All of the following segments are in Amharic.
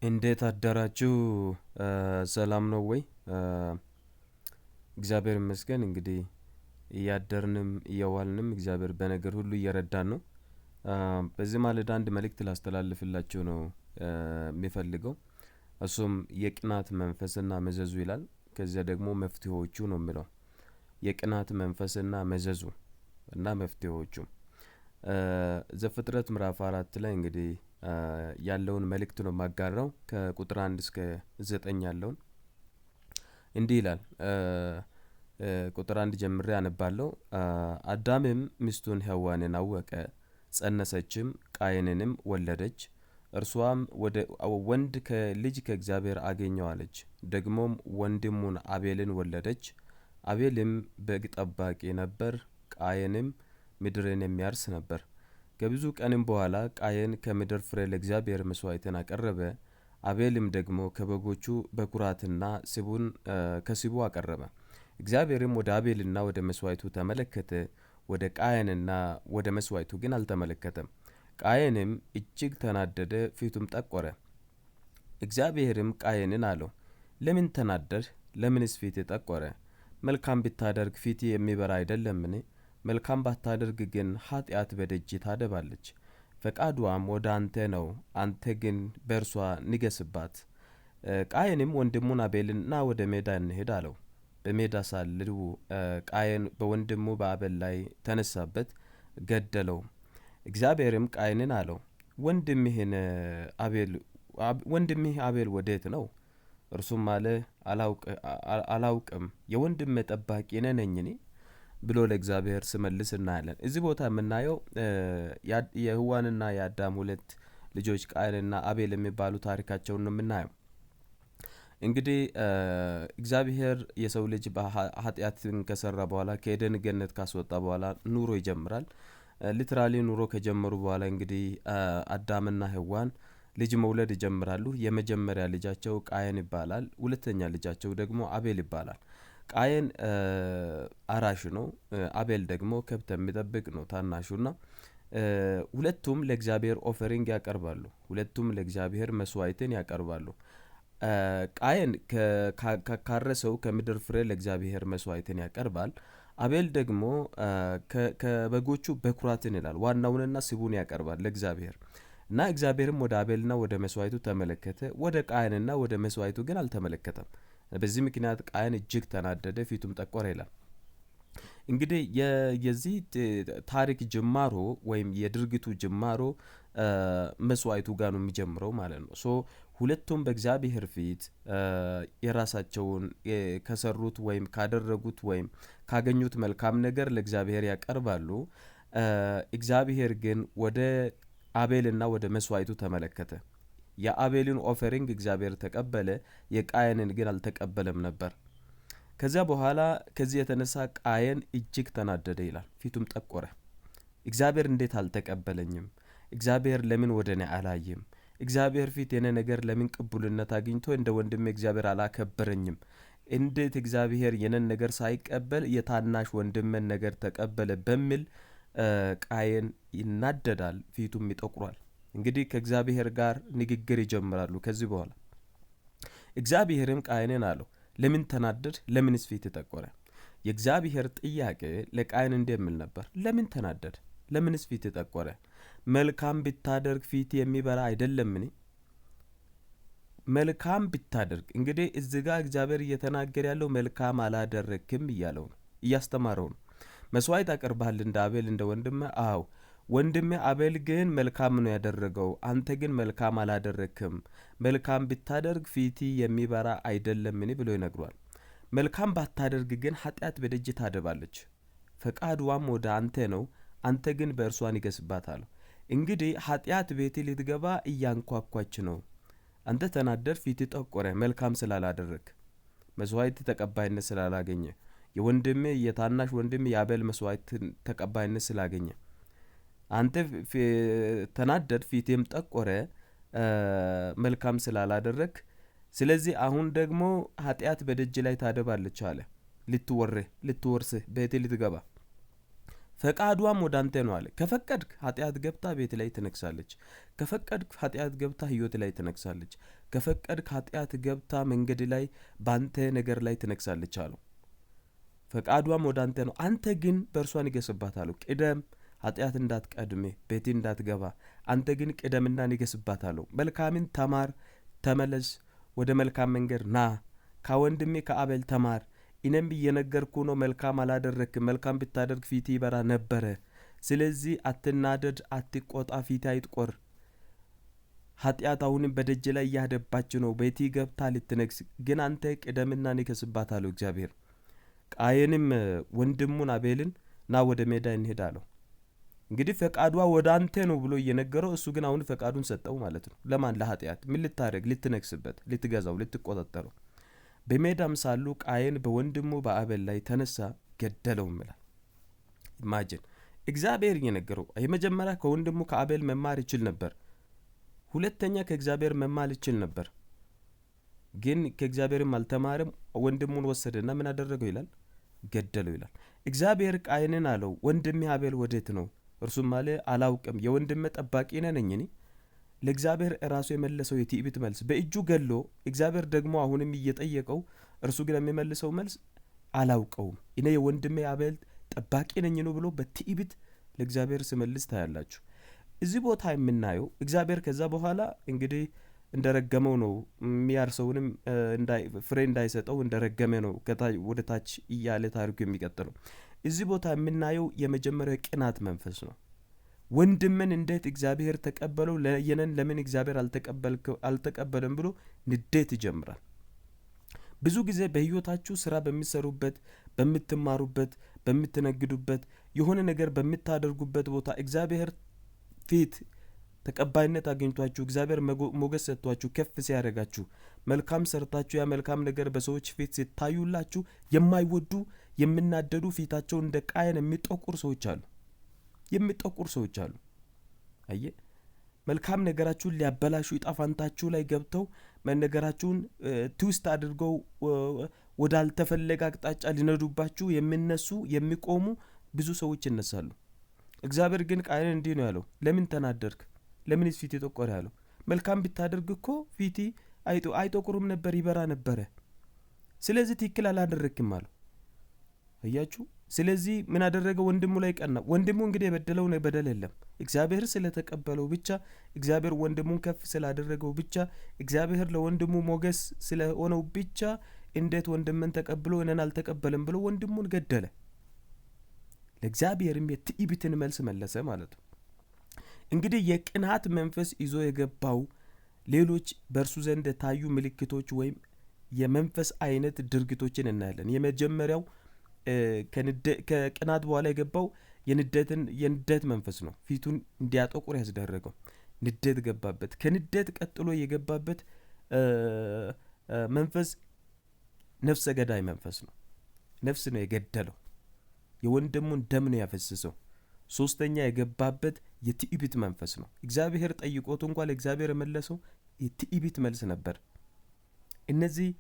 እንዴት አደራችሁ? ሰላም ነው ወይ? እግዚአብሔር ይመስገን። እንግዲህ እያደርንም እየዋልንም እግዚአብሔር በነገር ሁሉ እየረዳን ነው። በዚህ ማለዳ አንድ መልእክት ላስተላልፍላችሁ ነው የሚፈልገው። እሱም የቅናት መንፈስና መዘዙ ይላል። ከዚያ ደግሞ መፍትሄዎቹ ነው የሚለው። የቅናት መንፈስና መዘዙ እና መፍትሄዎቹ ዘፍጥረት ምዕራፍ 4 ላይ እንግዲህ ያለውን መልእክት ነው ማጋራው ከቁጥር 1 እስከ 9 ያለውን እንዲህ ይላል። ቁጥር 1 ጀምሬ አነባለሁ። አዳምም ሚስቱን ሔዋንን አወቀ፣ ጸነሰችም፣ ቃየንንም ወለደች። እርሷም ወንድ ልጅ ከእግዚአብሔር አገኘው አለች። ደግሞም ወንድሙን አቤልን ወለደች። አቤልም በግ ጠባቂ ነበር፣ ቃየንም ምድርን የሚያርስ ነበር። ከብዙ ቀንም በኋላ ቃየን ከምድር ፍሬ ለእግዚአብሔር መስዋዕትን አቀረበ። አቤልም ደግሞ ከበጎቹ በኩራትና ከስቡ አቀረበ። እግዚአብሔርም ወደ አቤልና ወደ መስዋዕቱ ተመለከተ፣ ወደ ቃየንና ወደ መስዋዕቱ ግን አልተመለከተም። ቃየንም እጅግ ተናደደ፣ ፊቱም ጠቆረ። እግዚአብሔርም ቃየንን አለው፣ ለምን ተናደድህ? ለምንስ ፊትህ ጠቆረ? መልካም ብታደርግ ፊትህ የሚበራ አይደለምን? መልካም ባታደርግ ግን ኃጢአት በደጅ ታደባለች፣ ፈቃዷም ወደ አንተ ነው፣ አንተ ግን በእርሷ ንገስባት። ቃየንም ወንድሙን አቤልን ና ወደ ሜዳ እንሄድ አለው። በሜዳ ሳሉ ቃየን በወንድሙ በአቤል ላይ ተነሳበት፣ ገደለው። እግዚአብሔርም ቃየንን አለው፣ ወንድምህ አቤል ወዴት ነው? እርሱም አለ፣ አላውቅም፣ የወንድሜ ጠባቂ ነኝኒ ብሎ ለእግዚአብሔር ሲመልስ እናያለን። እዚህ ቦታ የምናየው የሔዋንና የአዳም ሁለት ልጆች ቃየንና አቤል የሚባሉ ታሪካቸውን ነው የምናየው። እንግዲህ እግዚአብሔር የሰው ልጅ ኃጢአትን ከሰራ በኋላ ከኤደን ገነት ካስወጣ በኋላ ኑሮ ይጀምራል። ሊትራሊ ኑሮ ከጀመሩ በኋላ እንግዲህ አዳምና ሔዋን ልጅ መውለድ ይጀምራሉ። የመጀመሪያ ልጃቸው ቃየን ይባላል። ሁለተኛ ልጃቸው ደግሞ አቤል ይባላል። ቃየን አራሽ ነው። አቤል ደግሞ ከብት የሚጠብቅ ነው ታናሹና ሁለቱም ለእግዚአብሔር ኦፈሪንግ ያቀርባሉ። ሁለቱም ለእግዚአብሔር መስዋዕትን ያቀርባሉ። ቃየን ካረሰው ከምድር ፍሬ ለእግዚአብሔር መስዋዕትን ያቀርባል። አቤል ደግሞ ከበጎቹ በኩራትን ይላል፣ ዋናውንና ስቡን ያቀርባል ለእግዚአብሔር እና እግዚአብሔርም ወደ አቤልና ወደ መስዋዕቱ ተመለከተ፣ ወደ ቃየንና ወደ መስዋዕቱ ግን አልተመለከተም። በዚህ ምክንያት ቃየን እጅግ ተናደደ፣ ፊቱም ጠቆረ ይላል። እንግዲህ የዚህ ታሪክ ጅማሮ ወይም የድርጊቱ ጅማሮ መስዋዕቱ ጋር ነው የሚጀምረው ማለት ነው። ሁለቱም በእግዚአብሔር ፊት የራሳቸውን ከሰሩት ወይም ካደረጉት ወይም ካገኙት መልካም ነገር ለእግዚአብሔር ያቀርባሉ። እግዚአብሔር ግን ወደ አቤልና ወደ መስዋዕቱ ተመለከተ። የአቤልን ኦፈሪንግ እግዚአብሔር ተቀበለ፣ የቃየንን ግን አልተቀበለም ነበር። ከዚያ በኋላ ከዚህ የተነሳ ቃየን እጅግ ተናደደ ይላል፣ ፊቱም ጠቆረ። እግዚአብሔር እንዴት አልተቀበለኝም? እግዚአብሔር ለምን ወደ እኔ አላየም? እግዚአብሔር ፊት የኔ ነገር ለምን ቅቡልነት አግኝቶ እንደ ወንድሜ እግዚአብሔር አላከበረኝም? እንዴት እግዚአብሔር የኔን ነገር ሳይቀበል የታናሽ ወንድሜን ነገር ተቀበለ? በሚል ቃየን ይናደዳል፣ ፊቱም ይጠቁራል። እንግዲህ ከእግዚአብሔር ጋር ንግግር ይጀምራሉ። ከዚህ በኋላ እግዚአብሔርም ቃየንን አለው፣ ለምን ተናደድ? ለምንስ ፊት ጠቆረ? የእግዚአብሔር ጥያቄ ለቃየን እንደሚል ነበር፣ ለምን ተናደድ? ለምንስ ፊት ጠቆረ? መልካም ብታደርግ ፊት የሚበራ አይደለምን? መልካም ብታደርግ እንግዲህ እዚህ ጋር እግዚአብሔር እየተናገረ ያለው መልካም አላደረክም እያለው ነው፣ እያስተማረው ነው። መስዋዕት አቅርበሃል እንደ አቤል እንደ ወንድሜ። አዎ ወንድሜ አቤል ግን መልካም ነው ያደረገው፣ አንተ ግን መልካም አላደረክም። መልካም ብታደርግ ፊት የሚበራ አይደለምን ብሎ ይነግሯል። መልካም ባታደርግ ግን ኃጢአት በደጅ ታደባለች፣ ፈቃዷም ወደ አንተ ነው፣ አንተ ግን በእርሷ ንገስባት አለው። እንግዲህ ኃጢአት ቤት ልትገባ እያንኳኳች ነው። አንተ ተናደድ፣ ፊት ጠቆረ፣ መልካም ስላላደረግ፣ መስዋዕት ተቀባይነት ስላላገኘ፣ የወንድሜ የታናሽ ወንድሜ የአቤል መስዋዕት ተቀባይነት ስላገኘ አንተ ተናደድ፣ ፊቴም ጠቆረ፣ መልካም ስላላደረግ። ስለዚህ አሁን ደግሞ ኃጢአት በደጅ ላይ ታደባለች አለ። ልትወርስህ ቤት ልትገባ ፈቃዷም ወደ አንተ ነው አለ። ከፈቀድክ ኃጢአት ገብታ ቤት ላይ ትነግሳለች። ከፈቀድክ ኃጢአት ገብታ ህይወት ላይ ትነግሳለች። ከፈቀድክ ኃጢአት ገብታ መንገድ ላይ ባንተ ነገር ላይ ትነግሳለች አለው። ፈቃዷም ወደ አንተ ነው፣ አንተ ግን በእርሷ ንገስባት አለው። ቅደም፣ ኃጢአት እንዳትቀድሜ ቤቴ እንዳትገባ፣ አንተ ግን ቅደምና ንገስባት አለው። መልካምን ተማር፣ ተመለስ፣ ወደ መልካም መንገድ ና፣ ከወንድሜ ከአቤል ተማር። እኔም እየነገርኩ ነው፣ መልካም አላደረክም። መልካም ብታደርግ ፊት ይበራ ነበረ። ስለዚህ አትናደድ፣ አትቆጣ፣ ፊት አይጥቆር። ኃጢአት አሁንም በደጅ ላይ እያደባች ነው፣ ቤቲ ገብታ ልትነግስ፣ ግን አንተ ቅደምና ንገስባት አለው እግዚአብሔር። ቃየንም ወንድሙን አቤልን ና ወደ ሜዳ እንሄድ አለው። እንግዲህ ፈቃዷ ወደ አንተ ነው ብሎ እየነገረው፣ እሱ ግን አሁን ፈቃዱን ሰጠው ማለት ነው። ለማን? ለኃጢአት። ምን ልታደርግ? ልትነግስበት፣ ልትገዛው፣ ልትቆጣጠረው። በሜዳም ሳሉ ቃየን በወንድሙ በአቤል ላይ ተነሳ፣ ገደለውም ይላል። ኢማጂን፣ እግዚአብሔር እየነገረው የመጀመሪያ ከወንድሙ ከአቤል መማር ይችል ነበር። ሁለተኛ ከእግዚአብሔር መማር ይችል ነበር። ግን ከእግዚአብሔርም አልተማረም። ወንድሙን ወሰደና ምን አደረገው ይላል? ገደለው ይላል። እግዚአብሔር ቃየንን አለው፣ ወንድሜ አቤል ወዴት ነው? እርሱም አለ፣ አላውቅም፣ የወንድሜ ጠባቂ ነኝ እኔ። ለእግዚአብሔር ራሱ የመለሰው የትዕቢት መልስ በእጁ ገሎ፣ እግዚአብሔር ደግሞ አሁንም እየጠየቀው፣ እርሱ ግን የሚመልሰው መልስ አላውቀውም፣ እኔ የወንድሜ አቤል ጠባቂ ነኝ ነው ብሎ በትዕቢት ለእግዚአብሔር ሲመልስ ታያላችሁ። እዚህ ቦታ የምናየው እግዚአብሔር ከዛ በኋላ እንግዲህ እንደረገመው ነው። የሚያርሰውንም ፍሬ እንዳይሰጠው እንደረገመ ነው ወደ ታች እያለ ታሪኩ የሚቀጥለው። እዚህ ቦታ የምናየው የመጀመሪያው ቅናት መንፈስ ነው። ወንድምን እንዴት እግዚአብሔር ተቀበለው፣ ለየነን ለምን እግዚአብሔር አልተቀበለም ብሎ ንዴት ይጀምራል። ብዙ ጊዜ በህይወታችሁ ስራ በሚሰሩበት፣ በምትማሩበት፣ በምትነግዱበት፣ የሆነ ነገር በምታደርጉበት ቦታ እግዚአብሔር ፊት ተቀባይነት አግኝቷችሁ እግዚአብሔር ሞገስ ሰጥቷችሁ ከፍ ሲያደርጋችሁ መልካም ሰርታችሁ ያ መልካም ነገር በሰዎች ፊት ሲታዩላችሁ የማይወዱ የሚናደዱ ፊታቸው እንደ ቃየን የሚጠቁር ሰዎች አሉ። አየ መልካም ነገራችሁን ሊያበላሹ ይጣፋንታችሁ ላይ ገብተው መነገራችሁን ትውስት አድርገው ወዳልተፈለገ አቅጣጫ ሊነዱባችሁ የሚነሱ የሚቆሙ ብዙ ሰዎች ይነሳሉ። እግዚአብሔር ግን ቃየን እንዲህ ነው ያለው፣ ለምን ተናደርክ? ለምን ፊት ይጠቆረ ያለው? መልካም ብታደርግ እኮ ፊት አይጠቁርም ነበር፣ ይበራ ነበረ። ስለዚህ ትክክል አላደረክም አለው። አያችሁ። ስለዚህ ምን አደረገ? ወንድሙ ላይ ቀና። ወንድሙ እንግዲህ የበደለው ነው በደል የለም። እግዚአብሔር ስለተቀበለው ብቻ፣ እግዚአብሔር ወንድሙን ከፍ ስላደረገው ብቻ፣ እግዚአብሔር ለወንድሙ ሞገስ ስለሆነው ብቻ እንዴት ወንድምን ተቀብሎ እነን አልተቀበለም ብሎ ወንድሙን ገደለ። ለእግዚአብሔርም የትዕቢትን መልስ መለሰ ማለት ነው። እንግዲህ የቅናት መንፈስ ይዞ የገባው ሌሎች በእርሱ ዘንድ የታዩ ምልክቶች ወይም የመንፈስ አይነት ድርጊቶችን እናያለን። የመጀመሪያው ከቅናት በኋላ የገባው የንዴት መንፈስ ነው። ፊቱን እንዲያጠቁር ያስደረገው ንዴት ገባበት። ከንዴት ቀጥሎ የገባበት መንፈስ ነፍሰ ገዳይ መንፈስ ነው። ነፍስ ነው የገደለው። የወንድሙን ደም ነው ያፈሰሰው። ሶስተኛ የገባበት የትዕቢት መንፈስ ነው። እግዚአብሔር ጠይቆት እንኳን ለእግዚአብሔር የመለሰው የትዕቢት መልስ ነበር። እነዚህ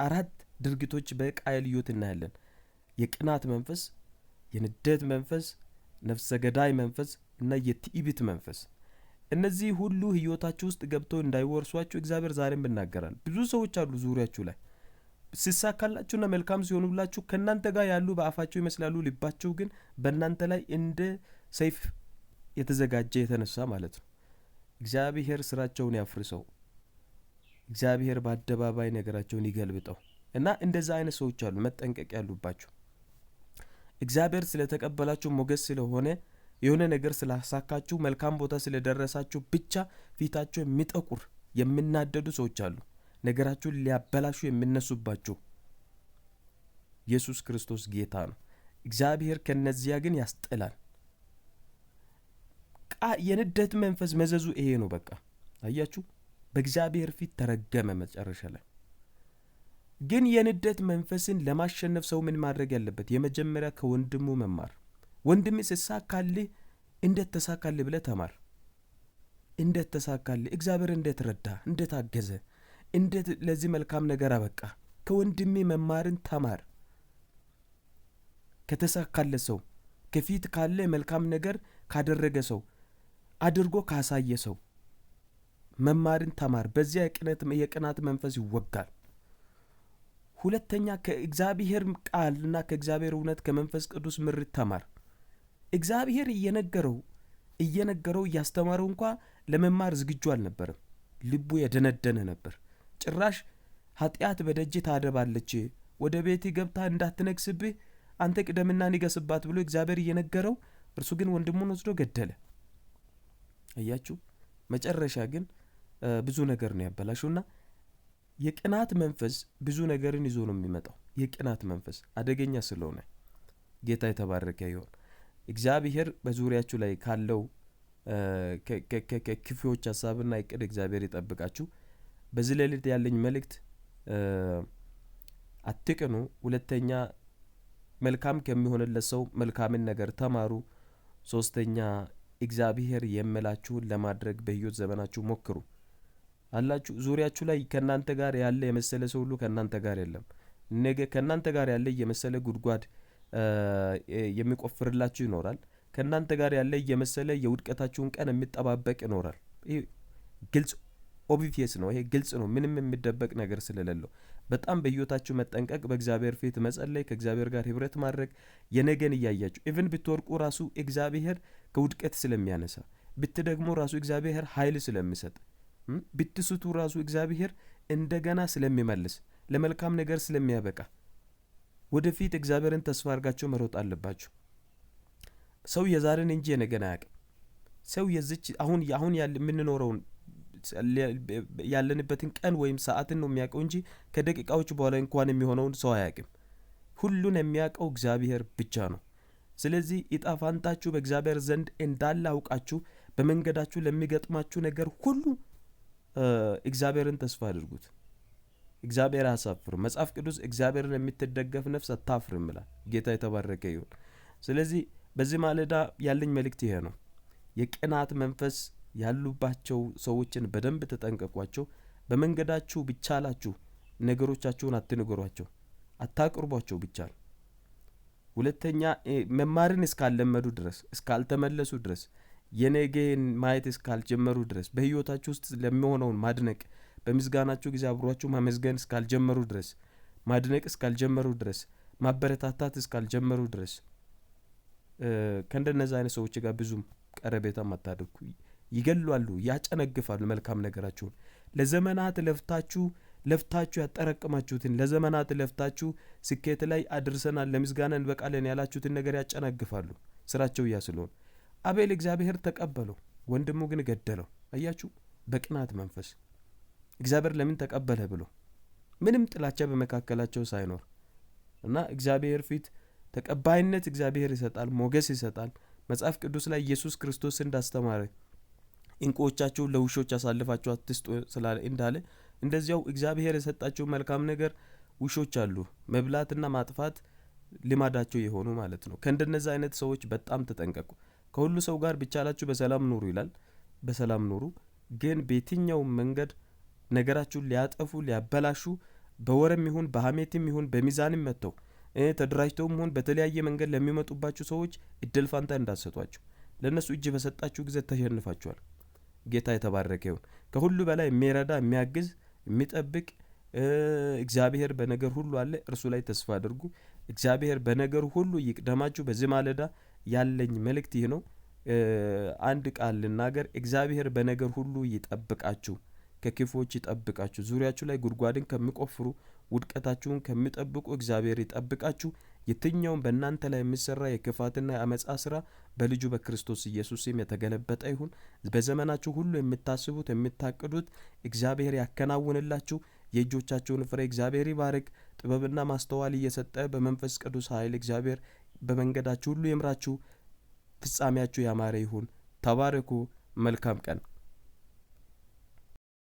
አራት ድርጊቶች በቃየል ሕይወት እናያለን። የቅናት መንፈስ፣ የንዴት መንፈስ፣ ነፍሰ ገዳይ መንፈስ እና የትዕቢት መንፈስ። እነዚህ ሁሉ ሕይወታችሁ ውስጥ ገብተው እንዳይወርሷችሁ እግዚአብሔር ዛሬም ይናገራል። ብዙ ሰዎች አሉ ዙሪያችሁ ላይ ሲሳካላችሁና መልካም ሲሆኑላችሁ ከናንተ ጋር ያሉ በአፋቸው ይመስላሉ፣ ልባቸው ግን በእናንተ ላይ እንደ ሰይፍ የተዘጋጀ የተነሳ ማለት ነው። እግዚአብሔር ስራቸውን ያፍርሰው። እግዚአብሔር በአደባባይ ነገራቸውን ይገልብጠው እና እንደዛ አይነት ሰዎች አሉ መጠንቀቅ ያሉባችሁ። እግዚአብሔር ስለተቀበላችሁ ሞገስ ስለሆነ የሆነ ነገር ስላሳካችሁ መልካም ቦታ ስለደረሳችሁ ብቻ ፊታቸው የሚጠቁር የሚናደዱ ሰዎች አሉ። ነገራችሁን ሊያበላሹ የሚነሱባችሁ። ኢየሱስ ክርስቶስ ጌታ ነው። እግዚአብሔር ከነዚያ ግን ያስጥላል። የንዴት መንፈስ መዘዙ ይሄ ነው። በቃ አያችሁ፣ በእግዚአብሔር ፊት ተረገመ መጨረሻ ላይ። ግን የንዴት መንፈስን ለማሸነፍ ሰው ምን ማድረግ ያለበት? የመጀመሪያ ከወንድሙ መማር። ወንድም ሲሳካልህ እንዴት ተሳካልህ ብለህ ተማር። እንዴት ተሳካልህ? እግዚአብሔር እንዴት ረዳ? እንዴት አገዘ? እንዴት ለዚህ መልካም ነገር አበቃ? ከወንድሜ መማርን ተማር። ከተሳካለ ሰው ከፊት ካለ መልካም ነገር ካደረገ ሰው አድርጎ ካሳየ ሰው መማርን ተማር። በዚያ የቅናት መንፈስ ይወጋል። ሁለተኛ ከእግዚአብሔር ቃልና ከእግዚአብሔር እውነት ከመንፈስ ቅዱስ ምሪት ተማር። እግዚአብሔር እየነገረው እያስተማረው እንኳ ለመማር ዝግጁ አልነበረም። ልቡ የደነደነ ነበር። ጭራሽ ኃጢአት በደጅ ታደባለች፣ ወደ ቤት ገብታ እንዳትነግስብህ አንተ ቅደምና ንገስባት ብሎ እግዚአብሔር እየነገረው፣ እርሱ ግን ወንድሙን ወስዶ ገደለ። አያችሁ፣ መጨረሻ ግን ብዙ ነገር ነው ያበላሹና የቅናት መንፈስ ብዙ ነገርን ይዞ ነው የሚመጣው። የቅናት መንፈስ አደገኛ ስለሆነ ጌታ የተባረከ ይሁን። እግዚአብሔር በዙሪያችሁ ላይ ካለው ከክፉዎች ሐሳብና እቅድ እግዚአብሔር ይጠብቃችሁ። በዚህ ሌሊት ያለኝ መልእክት አትቅኑ። ሁለተኛ መልካም ከሚሆንለት ሰው መልካምን ነገር ተማሩ። ሶስተኛ እግዚአብሔር የመላችሁን ለማድረግ በህይወት ዘመናችሁ ሞክሩ። አላችሁ ዙሪያችሁ ላይ ከናንተ ጋር ያለ የመሰለ ሰው ሁሉ ከናንተ ጋር የለም። ነገ ከናንተ ጋር ያለ የመሰለ ጉድጓድ የሚቆፍርላችሁ ይኖራል። ከናንተ ጋር ያለ የመሰለ የውድቀታችሁን ቀን የሚጠባበቅ ይኖራል። ይሄ ግልጽ ኦብቪየስ ነው። ይሄ ግልጽ ነው፣ ምንም የሚደበቅ ነገር ስለሌለው። በጣም በህይወታችሁ መጠንቀቅ፣ በእግዚአብሔር ፊት መጸለይ፣ ከእግዚአብሔር ጋር ህብረት ማድረግ፣ የነገን እያያችሁ ኢቭን ብትወርቁ ራሱ እግዚአብሔር ከውድቀት ስለሚያነሳ፣ ብትደግሞ ራሱ እግዚአብሔር ኃይል ስለሚሰጥ፣ ብትስቱ ራሱ እግዚአብሔር እንደገና ስለሚመልስ፣ ለመልካም ነገር ስለሚያበቃ ወደፊት እግዚአብሔርን ተስፋ አድርጋችሁ መሮጥ አለባችሁ። ሰው የዛሬን እንጂ የነገን አያውቅም። ሰው የዚች አሁን የምንኖረውን ያለንበትን ቀን ወይም ሰዓትን ነው የሚያውቀው እንጂ ከደቂቃዎች በኋላ እንኳን የሚሆነውን ሰው አያውቅም። ሁሉን የሚያውቀው እግዚአብሔር ብቻ ነው። ስለዚህ ዕጣ ፈንታችሁ በእግዚአብሔር ዘንድ እንዳለ አውቃችሁ በመንገዳችሁ ለሚገጥማችሁ ነገር ሁሉ እግዚአብሔርን ተስፋ አድርጉት። እግዚአብሔር አያሳፍርም። መጽሐፍ ቅዱስ እግዚአብሔርን የምትደገፍ ነፍስ አታፍርም ይላል። ጌታ የተባረከ ይሁን። ስለዚህ በዚህ ማለዳ ያለኝ መልእክት ይሄ ነው። የቅናት መንፈስ ያሉባቸው ሰዎችን በደንብ ተጠንቀቋቸው። በመንገዳችሁ ቢቻላችሁ ነገሮቻችሁን አትንገሯቸው፣ አታቅርቧቸው ቢቻል። ሁለተኛ መማርን እስካልለመዱ ድረስ፣ እስካልተመለሱ ድረስ፣ የነገን ማየት እስካልጀመሩ ድረስ፣ በህይወታችሁ ውስጥ ለሚሆነውን ማድነቅ፣ በምስጋናችሁ ጊዜ አብሯችሁ ማመስገን እስካልጀመሩ ድረስ፣ ማድነቅ እስካልጀመሩ ድረስ፣ ማበረታታት እስካልጀመሩ ድረስ ከእንደነዛ አይነት ሰዎች ጋር ብዙም ቀረቤታ አታድርጉ። ይገሏሉ፣ ያጨነግፋሉ መልካም ነገራችሁን። ለዘመናት ለፍታችሁ ያጠራቀማችሁትን፣ ለዘመናት ለፍታችሁ ስኬት ላይ አድርሰናል፣ ለምስጋና እንበቃለን ያላችሁትን ነገር ያጨነግፋሉ። ስራቸው ያ ስለሆነ አቤል እግዚአብሔር ተቀበለው፣ ወንድሙ ግን ገደለው። አያችሁ፣ በቅናት መንፈስ እግዚአብሔር ለምን ተቀበለ ብሎ ምንም ጥላቻ በመካከላቸው ሳይኖር እና እግዚአብሔር ፊት ተቀባይነት እግዚአብሔር ይሰጣል፣ ሞገስ ይሰጣል። መጽሐፍ ቅዱስ ላይ ኢየሱስ ክርስቶስ እንዳስተማረ እንቁዎቻችሁን ለውሾች አሳልፋችሁ አትስጡ ስላለ እንዳለ፣ እንደዚያው እግዚአብሔር የሰጣችሁ መልካም ነገር ውሾች አሉ መብላትና ማጥፋት ልማዳቸው የሆኑ ማለት ነው። ከእንደነዛ አይነት ሰዎች በጣም ተጠንቀቁ። ከሁሉ ሰው ጋር ቢቻላችሁ በሰላም ኑሩ ይላል። በሰላም ኑሩ፣ ግን በየትኛው መንገድ ነገራችሁን ሊያጠፉ ሊያበላሹ በወረም ይሁን በሐሜትም ይሁን በሚዛንም መጥተው ተደራጅተውም ሆን በተለያየ መንገድ ለሚመጡባችሁ ሰዎች እድል ፋንታ እንዳትሰጧቸው። ለነሱ እጅ በሰጣችሁ ጊዜ ተሸንፋችኋል። ጌታ የተባረከ ይሁን። ከሁሉ በላይ የሚረዳ የሚያግዝ የሚጠብቅ እግዚአብሔር በነገር ሁሉ አለ። እርሱ ላይ ተስፋ አድርጉ። እግዚአብሔር በነገር ሁሉ ይቅደማችሁ። በዚህ ማለዳ ያለኝ መልእክት ይህ ነው። አንድ ቃል ልናገር። እግዚአብሔር በነገር ሁሉ ይጠብቃችሁ፣ ከክፉዎች ይጠብቃችሁ። ዙሪያችሁ ላይ ጉድጓድን ከሚቆፍሩ ውድቀታችሁን ከሚጠብቁ እግዚአብሔር ይጠብቃችሁ። የትኛውም በእናንተ ላይ የሚሰራ የክፋትና የአመጻ ስራ በልጁ በክርስቶስ ኢየሱስ ስም የተገለበጠ ይሁን። በዘመናችሁ ሁሉ የምታስቡት የምታቅዱት እግዚአብሔር ያከናውንላችሁ። የእጆቻችሁን ፍሬ እግዚአብሔር ይባርክ። ጥበብና ማስተዋል እየሰጠ በመንፈስ ቅዱስ ኃይል እግዚአብሔር በመንገዳችሁ ሁሉ ይምራችሁ። ፍጻሜያችሁ ያማረ ይሁን። ተባረኩ። መልካም ቀን